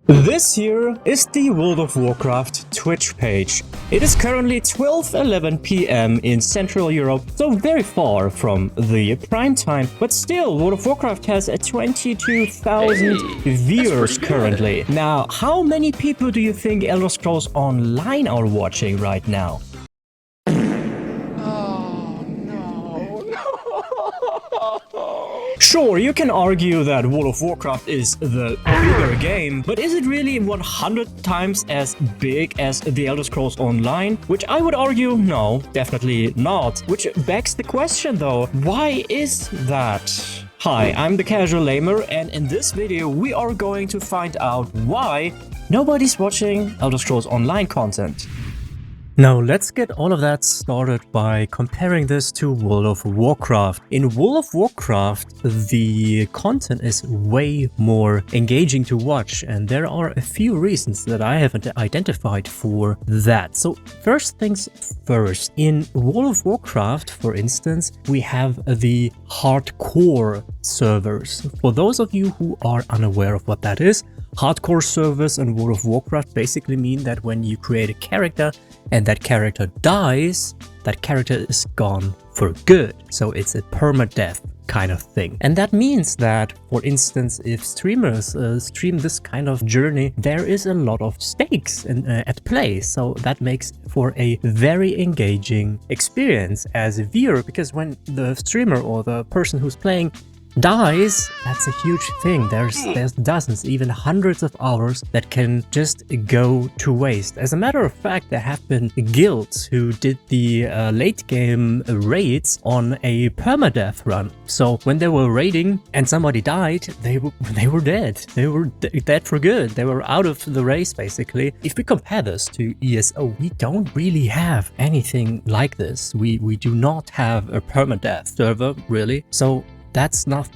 This here is the World of Warcraft Twitch page. It is currently 12:11 p.m. in Central Europe, so very far from the prime time, but still World of Warcraft has 22,000 viewers currently. Now, how many people do you think Elder Scrolls Online are watching right now? Sure, you can argue that World of Warcraft is the bigger game, but is it really 100 times as big as the Elder Scrolls Online? Which I would argue, no, definitely not. Which begs the question though, why is that? Hi, I'm the Casual Lamer, and in this video we are going to find out why nobody's watching Elder Scrolls Online content. Now let's get all of that started by comparing this to World of Warcraft. In World of Warcraft, the content is way more engaging to watch, and there are a few reasons that I haven't identified for that. So first things first, in World of Warcraft, for instance, we have the hardcore servers. For those of you who are unaware of what that is, hardcore servers in World of Warcraft basically mean that when you create a character and that character dies, that character is gone for good. So it's a permadeath kind of thing. And that means that, for instance, if streamers stream this kind of journey, there is a lot of stakes at play. So that makes for a very engaging experience as a viewer, because when the streamer or the person who's playing dies, that's a huge thing. There's dozens, even hundreds of hours that can just go to waste. As a matter of fact, there have been guilds who did the late game raids on a permadeath run. So when they were raiding and somebody died, they were dead. They were dead for good. They were out of the race basically. If we compare this to ESO, we don't really have anything like this. We do not have a permadeath server really. So that's not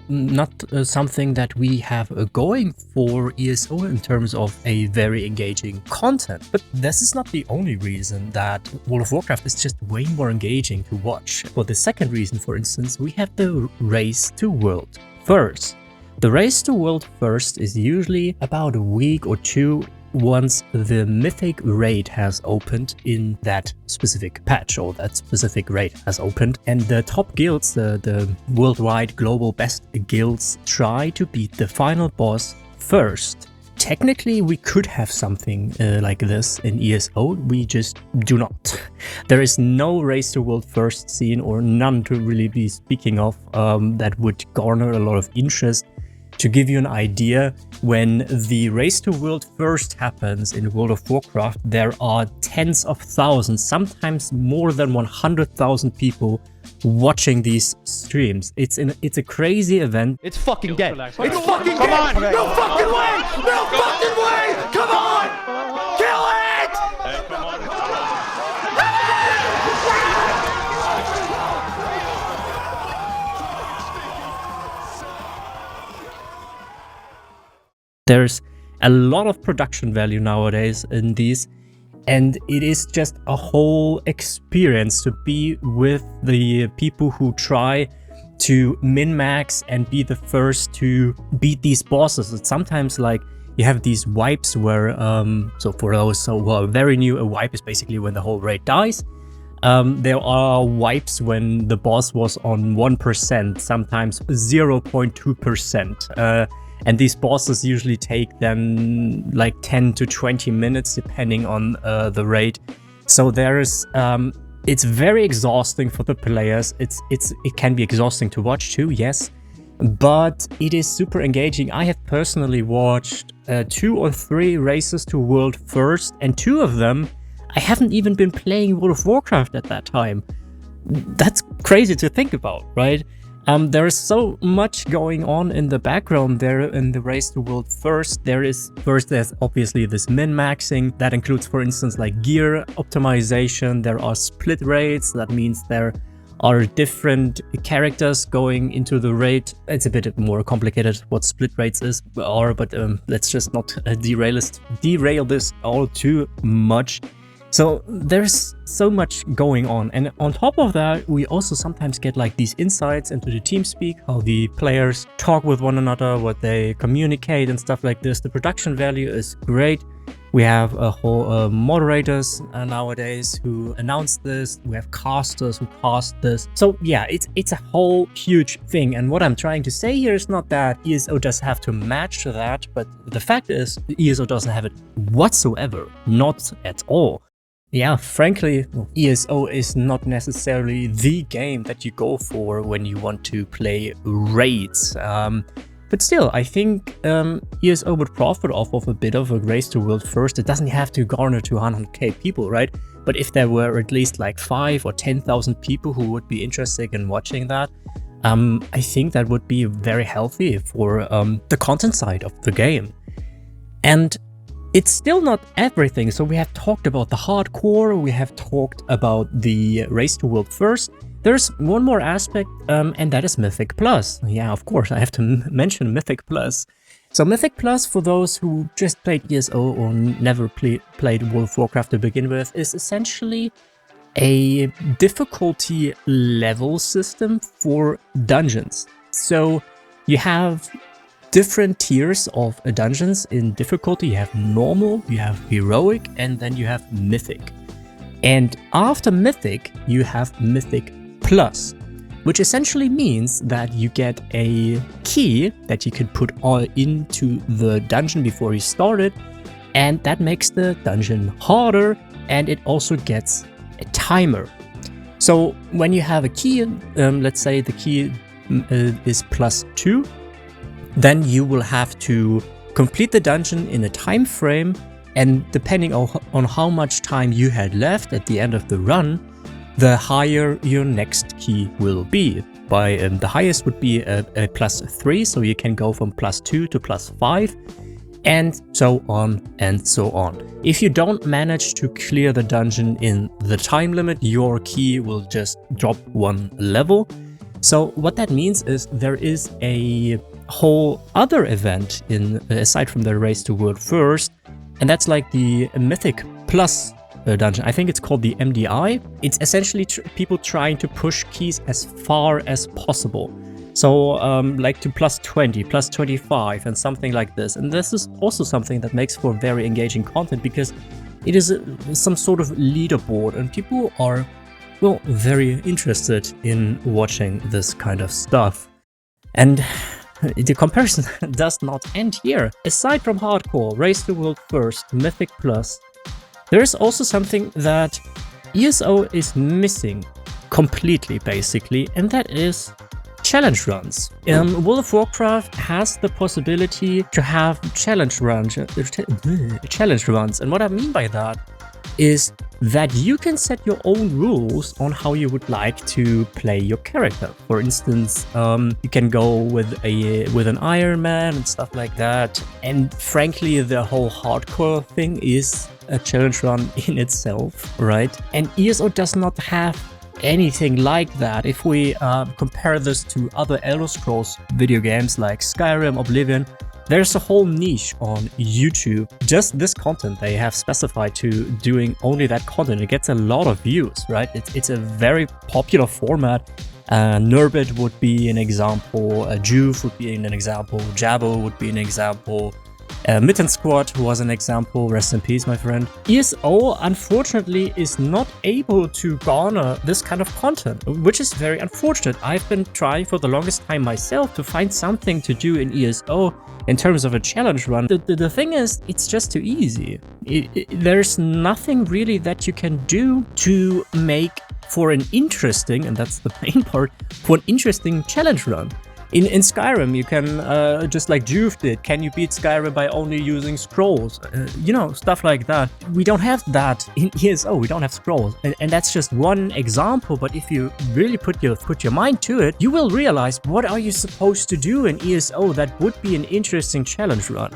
something that we have going for ESO in terms of a very engaging content. But this is not the only reason that World of Warcraft is just way more engaging to watch. For the second reason, for instance, we have the race to world first. The race to world first is usually about a week or two once the Mythic raid has opened in that specific patch, or that specific raid has opened, and the top guilds, the worldwide global best guilds, try to beat the final boss first. Technically, we could have something like this in ESO, we just do not. There is no race to world first scene, or none to really be speaking of, that would garner a lot of interest. To give you an idea, when the race to world first happens in World of Warcraft, there are tens of thousands, sometimes more than 100,000 people watching these streams. It's a crazy event. It's fucking dead. It's fucking dead! No fucking way! No fucking way! Come on! Kill it! Hey, come on. There's a lot of production value nowadays in these, and it is just a whole experience to be with the people who try to min-max and be the first to beat these bosses. It's sometimes like you have these wipes where, so for those who are very new, a wipe is basically when the whole raid dies. There are wipes when the boss was on 1%, sometimes 0.2%. And these bosses usually take them like 10 to 20 minutes depending on the raid. So there's it's very exhausting for the players. It can be exhausting to watch too, yes, but it is super engaging. I have personally watched 2 or 3 races to world first, and 2 of them I haven't even been playing World of Warcraft at that time. That's crazy to think about, right? There is so much going on in the background there in the race to world first. There's obviously this min-maxing that includes, for instance, like gear optimization. There are split raids. That means there are different characters going into the raid. It's a bit more complicated what split raids are, but let's just not derail this all too much. So there's so much going on, and on top of that, we also sometimes get like these insights into the team speak, how the players talk with one another, what they communicate and stuff like this. The production value is great. We have a whole moderators nowadays who announce this. We have casters who cast this. So yeah, it's a whole huge thing. And what I'm trying to say here is not that ESO does have to match that, but the fact is ESO doesn't have it whatsoever, not at all. Yeah, frankly, ESO is not necessarily the game that you go for when you want to play raids. But still, I think ESO would profit off of a bit of a race to world first. It doesn't have to garner 200k people, right? But if there were at least like 5 or 10,000 people who would be interested in watching that, I think that would be very healthy for the content side of the game. And it's still not everything. So we have talked about the hardcore, we have talked about the race to world first. There's one more aspect, and that is Mythic Plus. Yeah, of course, I have to mention Mythic Plus. So Mythic Plus, for those who just played ESO or never played World of Warcraft to begin with, is essentially a difficulty level system for dungeons. So you have different tiers of dungeons in difficulty. You have normal, you have heroic, and then you have mythic. And after mythic, you have Mythic Plus, which essentially means that you get a key that you can put all into the dungeon before you start it, and that makes the dungeon harder, and it also gets a timer. So when you have a key, let's say the key is +2, then you will have to complete the dungeon in a time frame, and depending on how much time you had left at the end of the run, the higher your next key will be. By the highest would be a +3, so you can go from +2 to +5, and so on and so on. If you don't manage to clear the dungeon in the time limit, your key will just drop 1 level. So what that means is there is a whole other event aside from the race to world first, and that's like the Mythic Plus dungeon. I think it's called the MDI. It's essentially people trying to push keys as far as possible. So like to +20, +25 and something like this. And this is also something that makes for very engaging content because it is some sort of leaderboard and people are, well, very interested in watching this kind of stuff. And the comparison does not end here. Aside from hardcore, race to world first, Mythic Plus, there is also something that ESO is missing completely, basically, and that is challenge runs. World of Warcraft has the possibility to have challenge runs, and what I mean by that is that you can set your own rules on how you would like to play your character. For instance, you can go with an Iron Man and stuff like that. And frankly, the whole hardcore thing is a challenge run in itself, right? And ESO does not have anything like that. If we compare this to other Elder Scrolls video games like Skyrim, Oblivion, there's a whole niche on YouTube. Just this content they have specified to doing only that content. It gets a lot of views, right? It's a very popular format. Nurbit would be an example, Juve would be an example, Jabo would be an example, Mitten Squad was an example, rest in peace my friend. ESO unfortunately is not able to garner this kind of content, which is very unfortunate. I've been trying for the longest time myself to find something to do in ESO in terms of a challenge run. The thing is, it's just too easy. There's nothing really that you can do to make for an interesting, and that's the main part, for an interesting challenge run. In Skyrim, you can, just like Juve did, can you beat Skyrim by only using scrolls? You know, stuff like that. We don't have that in ESO, we don't have scrolls. And that's just one example, but if you really put your mind to it, you will realize what are you supposed to do in ESO that would be an interesting challenge run.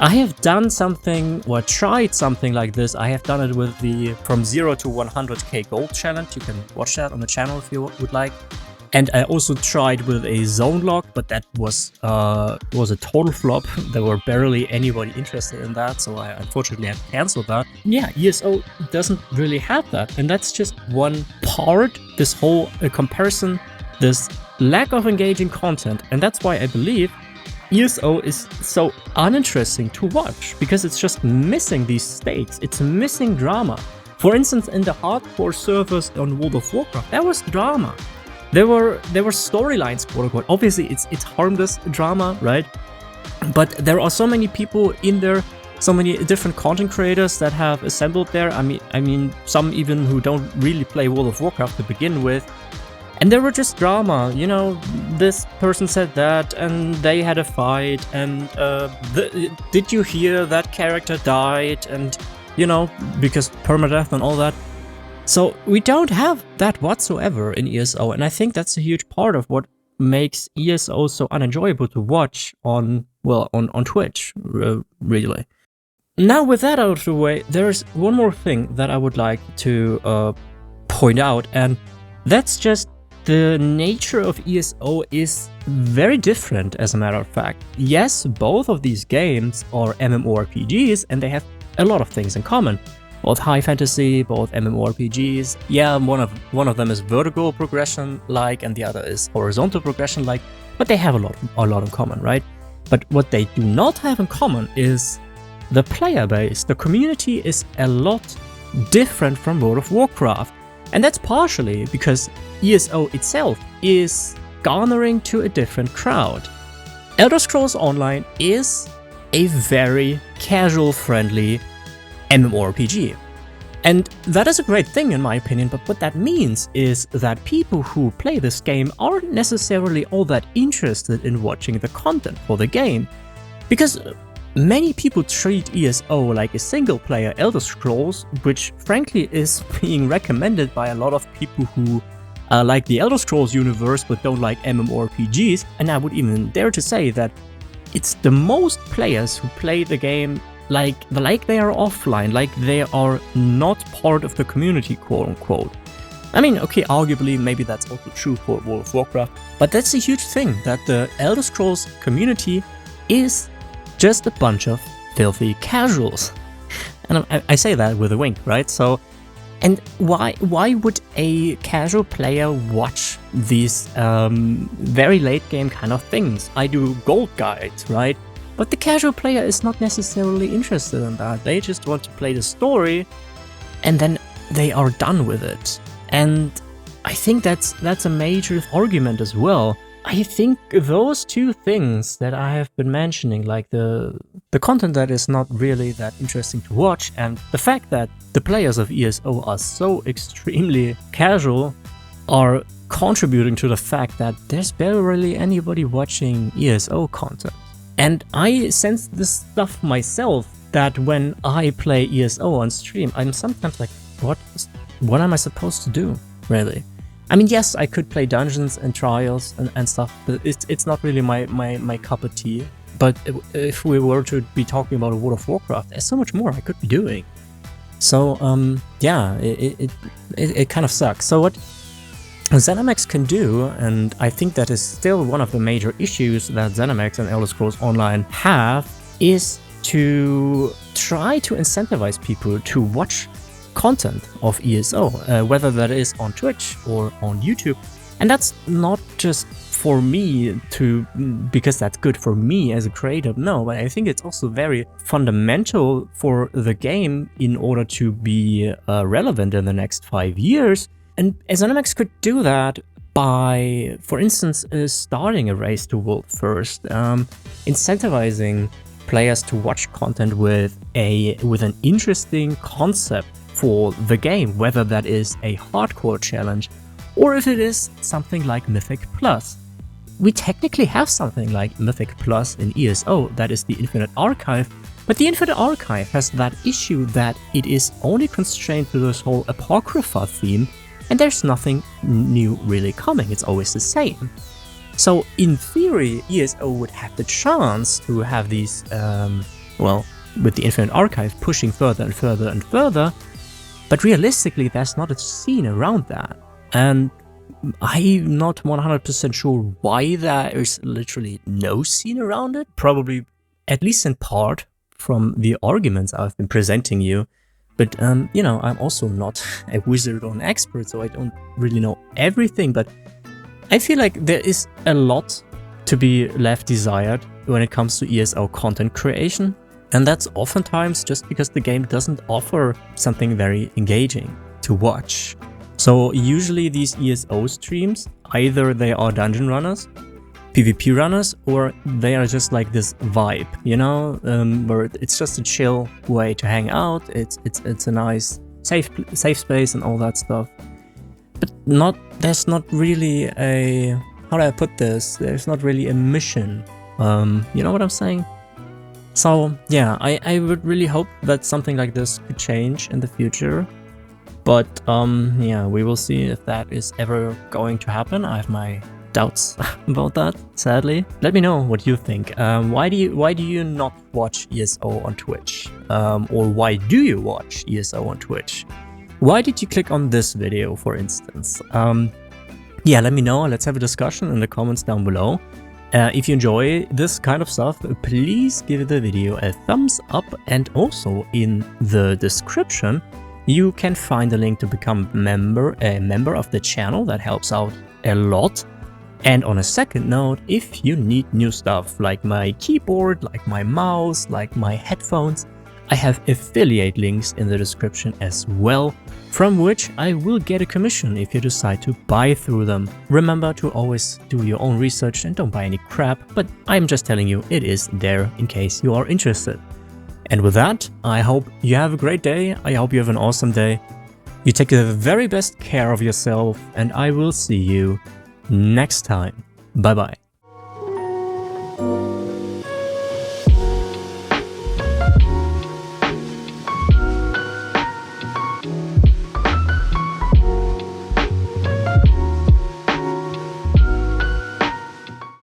I have done something, or tried something like this. I have done it with the from 0 to 100k gold challenge. You can watch that on the channel if you would like. And I also tried with a zone lock, but that was a total flop. There were barely anybody interested in that, so I unfortunately had to cancel that. Yeah, ESO doesn't really have that, and that's just one part, this whole comparison, this lack of engaging content, and that's why I believe ESO is so uninteresting to watch, because it's just missing these stakes, it's missing drama. For instance, in the hardcore servers on World of Warcraft, there was drama. There were storylines, quote unquote. Obviously, it's harmless drama, right? But there are so many people in there, so many different content creators that have assembled there. I mean, some even who don't really play World of Warcraft to begin with. And there were just drama, you know, this person said that, and they had a fight, and did you hear that character died, and, you know, because permadeath and all that. So we don't have that whatsoever in ESO, and I think that's a huge part of what makes ESO so unenjoyable to watch on Twitch, really. Now with that out of the way, there's one more thing that I would like to point out, and that's just the nature of ESO is very different, as a matter of fact. Yes, both of these games are MMORPGs, and they have a lot of things in common. Both high fantasy, both MMORPGs. Yeah, one of them is vertical progression-like, and the other is horizontal progression-like, but they have a lot in common, right? But what they do not have in common is the player base. The community is a lot different from World of Warcraft, and that's partially because ESO itself is garnering to a different crowd. Elder Scrolls Online is a very casual-friendly MMORPG. And that is a great thing in my opinion, but what that means is that people who play this game aren't necessarily all that interested in watching the content for the game. Because many people treat ESO like a single-player Elder Scrolls, which frankly is being recommended by a lot of people who like the Elder Scrolls universe but don't like MMORPGs, and I would even dare to say that it's the most players who play the game like they are offline, like they are not part of the community, quote unquote. I mean, okay, arguably maybe that's also true for World of Warcraft, but that's a huge thing, that the Elder Scrolls community is just a bunch of filthy casuals. And I say that with a wink, right? So, and why would a casual player watch these very late game kind of things? I do gold guides, right? But the casual player is not necessarily interested in that. They just want to play the story, and then they are done with it. And I think that's a major argument as well. I think those two things that I have been mentioning, like the content that is not really that interesting to watch, and the fact that the players of ESO are so extremely casual, are contributing to the fact that there's barely anybody watching ESO content. And I sense this stuff myself, that when I play ESO on stream, I'm sometimes like, what am I supposed to do, really? I mean, yes, I could play dungeons and trials and stuff, but it's not really my cup of tea. But if we were to be talking about World of Warcraft, there's so much more I could be doing. So, yeah, it kind of sucks. So what ZeniMax can do, and I think that is still one of the major issues that ZeniMax and Elder Scrolls Online have, is to try to incentivize people to watch content of ESO, whether that is on Twitch or on YouTube. And that's not just for me because that's good for me as a creator, no, but I think it's also very fundamental for the game in order to be relevant in the next 5 years. And ZeniMax could do that by, for instance, starting a race to world first, incentivizing players to watch content with an interesting concept for the game, whether that is a hardcore challenge or if it is something like Mythic Plus. We technically have something like Mythic Plus in ESO, that is the Infinite Archive, but the Infinite Archive has that issue that it is only constrained to this whole Apocrypha theme, and there's nothing new really coming, it's always the same. So in theory, ESO would have the chance to have these, with the Infinite Archive pushing further and further and further, but realistically there's not a scene around that. And I'm not 100% sure why there is literally no scene around it. Probably, at least in part, from the arguments I've been presenting you. But, you know, I'm also not a wizard or an expert, so I don't really know everything. But I feel like there is a lot to be left desired when it comes to ESO content creation. And that's oftentimes just because the game doesn't offer something very engaging to watch. So usually these ESO streams, either they are dungeon runners, PvP runners, or they are just like this vibe, you know, where it's just a chill way to hang out. It's a nice safe space and all that stuff. But there's not really a, how do I put this? There's not really a mission. You know what I'm saying? So yeah, I would really hope that something like this could change in the future. But yeah, we will see if that is ever going to happen. I have my doubts about that, sadly. Let me know what you think. Why do you not watch ESO on Twitch? Or why do you watch ESO on Twitch? Why did you click on this video, for instance? Yeah, let me know. Let's have a discussion in the comments down below. If you enjoy this kind of stuff, please give the video a thumbs up, and also in the description you can find a link to become a member of the channel. That helps out a lot. And on a second note, if you need new stuff like my keyboard, like my mouse, like my headphones, I have affiliate links in the description as well, from which I will get a commission if you decide to buy through them. Remember to always do your own research and don't buy any crap, but I'm just telling you it is there in case you are interested. And with that, I hope you have a great day. I hope you have an awesome day. You take the very best care of yourself, and I will see you next time. Bye bye.